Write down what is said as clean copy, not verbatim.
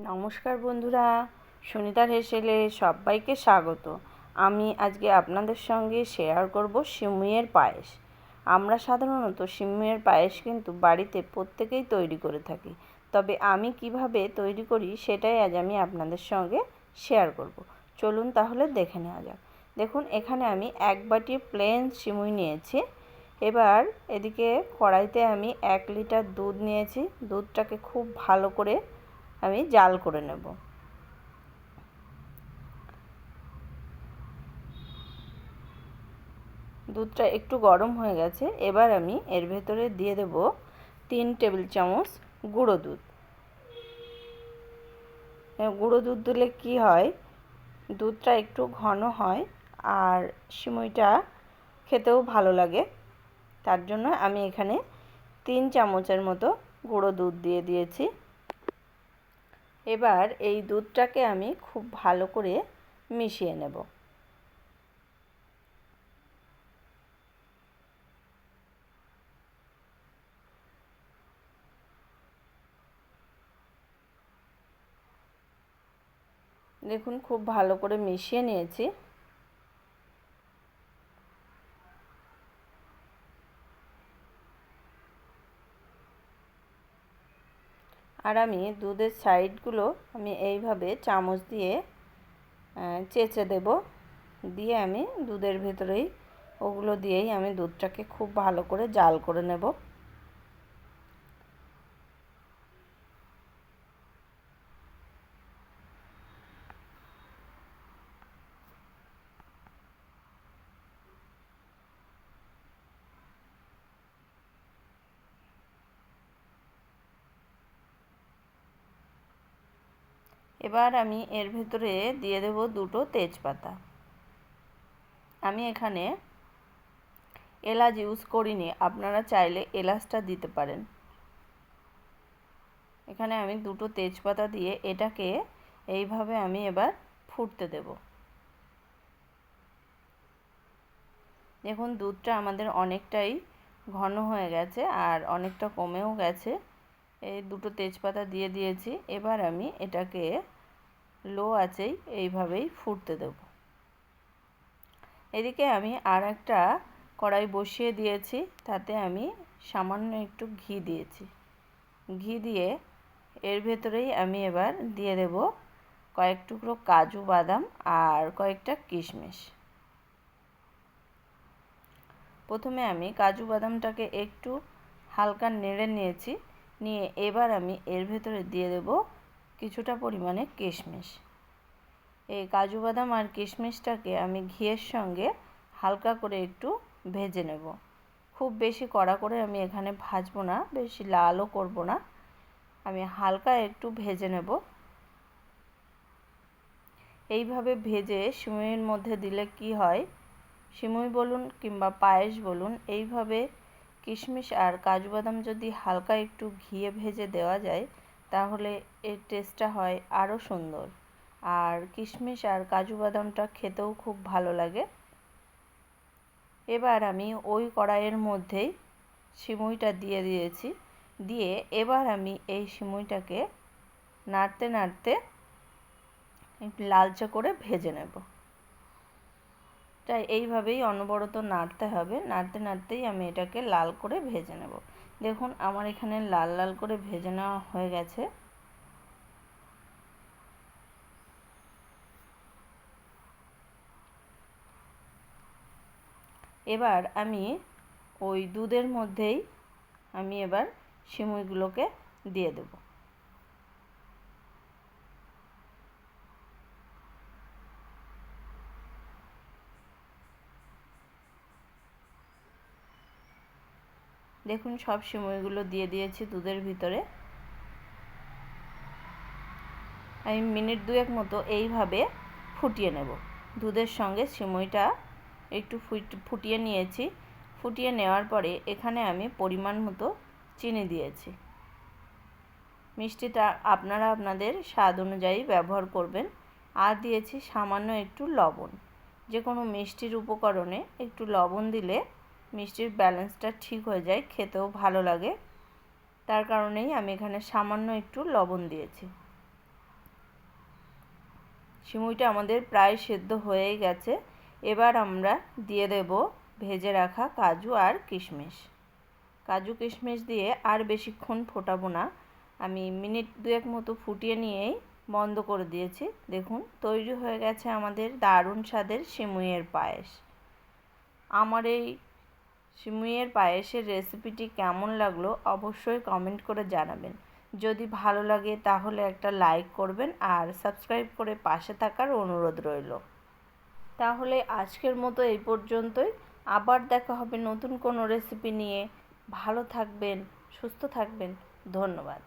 নমস্কার বন্ধুরা, সুনিতার হেসেলে সবাইকে স্বাগত। আমি আজকে আপনাদের সঙ্গে শেয়ার করব সিমুইয়ের পায়েস। আমরা সাধারণত সিমুইয়ের পায়েস কিন্তু বাড়িতে প্রত্যেকেই তৈরি করে থাকি, তবে আমি কিভাবে তৈরি করি সেটাই আজ আমি আপনাদের সঙ্গে শেয়ার করব। চলুন তাহলে দেখে নেওয়া যাক। দেখুন, এখানে আমি 1 বাটি প্লেন সিমুই নিয়েছি। এবার এদিকে কড়াইতে আমি 1 লিটার দুধ নিয়েছি। দুধটাকে খুব ভালো করে আমি জাল করে নেব। দুধটা একটু গরম হয়ে গেছে। এবার আমি এর ভেতরে দিয়ে দেব 3 টেবিল চামচ গুঁড়ো দুধ। গুঁড়ো দুধ দিলে কি হয়, দুধটা একটু ঘন হয় আর সিমুইটা খেতেও ভালো লাগে। তার জন্য আমি এখানে 3 চামচের মতো গুঁড়ো দুধ দিয়ে দিয়েছি। এবার এই দুধটাকে আমি খুব ভালো করে মিশিয়ে নেব। দেখুন, খুব ভালো করে মিশিয়ে নিয়েছি। আর আমি দুধের সাইডগুলো আমি এইভাবে চামচ দিয়ে চেঁচে দেব। দিয়ে আমি দুধের ভেতরেই ওগুলো দিয়েই আমি দুধটাকে খুব ভালো করে জাল করে নেব। এবার আমি এর ভেতরে দিয়ে দেব 2টো তেজপাতা। আমি এখানে এলাচ ইউজ করিনি, আপনারা চাইলে এলাচটা দিতে পারেন। এখানে আমি 2টো তেজপাতা দিয়ে এটাকে এইভাবে আমি এবার ফুটতে দেব। দেখুন, দুধটা আমাদের অনেকটাই ঘন হয়ে গেছে আর অনেকটা কমেও গেছে। এই 2টো তেজপাতা দিয়ে দিয়েছি। এবার আমি এটাকে লো আঁচেই এইভাবেই ফুটতে দেব। এদিকে আমি আর একটা কড়াই বসিয়ে দিয়েছি, তাতে আমি সামান্য একটু ঘি দিয়েছি। ঘি দিয়ে এর ভেতরেই আমি এবার দিয়ে দেব কয়েক টুকরো কাজু বাদাম আর কয়েকটা কিশমিশ। প্রথমে আমি কাজু বাদামটাকে একটু হালকা নেড়ে নিয়েছি। নিয়ে এবার আমি এর ভেতরে দিয়ে দেব কিছুটা পরিমাণে কিশমিশ। এই কাজু বাদাম আর কিশমিশটাকে আমি ঘিয়ের সঙ্গে হালকা করে একটু ভেজে নেব। খুব বেশি কড়া করে আমি এখানে ভাজবো না, বেশি লালও করব না, আমি হালকা একটু ভেজে নেব। এইভাবে ভেজে সিমুইয়ের মধ্যে দিলে কি হয়, সিমুই বলুন কিংবা পায়েস বলুন, এইভাবে কিশমিশ আর কাজু বাদাম যদি হালকা একটু ঘিয়ে ভেজে দেওয়া যায় তাহলে এর টেস্টটা হয় আরও সুন্দর। আর কিশমিশ আর কাজু বাদামটা খেতেও খুব ভালো লাগে। এবার আমি ওই কড়াইয়ের মধ্যেই সিমুইটা দিয়ে দিয়েছি। দিয়ে এবার আমি এই সিমুইটাকে নাড়তে নাড়তে একটু লালচে করে ভেজে নেব। তাই এইভাবেই অনবরত নাড়তে হবে, নাড়তে নাড়তেই আমি এটাকে লাল করে ভেজে নেব। দেখুন, আমার এখানে লাল লাল করে ভেজে নেওয়া হয়ে গেছে। এবার আমি ওই দুধের মধ্যেই আমি এবার সিমুইগুলোকে দিয়ে দেব। দেখুন, সব সিমুইগুলো দিয়ে দিয়েছি দুধের ভিতরে। আমি মিনিট 2 মতো এইভাবে ফুটিয়ে নেব। দুধের সঙ্গে সিমুইটা একটু ফুটিয়ে নিয়েছি। ফুটিয়ে নেওয়ার পরে এখানে আমি পরিমাণ মতো চিনি দিয়েছি। মিষ্টিটা আপনারা আপনাদের স্বাদ অনুযায়ী ব্যবহার করবেন। আর দিয়েছি সামান্য একটু লবণ। যে কোনো মিষ্টির উপকরণে একটু লবণ দিলে মিষ্টির ব্যালেন্সটা ঠিক হয়ে যায়, খেতেও ভালো লাগে। তার কারণেই আমি এখানে সামান্য একটু লবণ দিয়েছি। সিমুইটা আমাদের প্রায় সেদ্ধ হয়েই গেছে। এবার আমরা দিয়ে দেব ভেজে রাখা কাজু আর কিশমিশ। কাজু কিশমিশ দিয়ে আর বেশিক্ষণ ফোটাবো না, আমি মিনিট 2 মতো ফুটিয়ে নিয়েই বন্ধ করে দিয়েছি। দেখুন তৈরি হয়ে গেছে আমাদের দারুণ স্বাদের সিমুইয়ের পায়েস। আমার এই সিমুইয়ের পায়েসের রেসিপিটি কেমন লাগলো অবশ্যই কমেন্ট করে জানাবেন। যদি ভালো লাগে তাহলে একটা লাইক করবেন আর সাবস্ক্রাইব করে পাশে থাকার অনুরোধ রইল। তাহলে আজকের মতো এই পর্যন্তই। আবার দেখা হবে নতুন কোনো রেসিপি নিয়ে। ভালো থাকবেন, সুস্থ থাকবেন। ধন্যবাদ।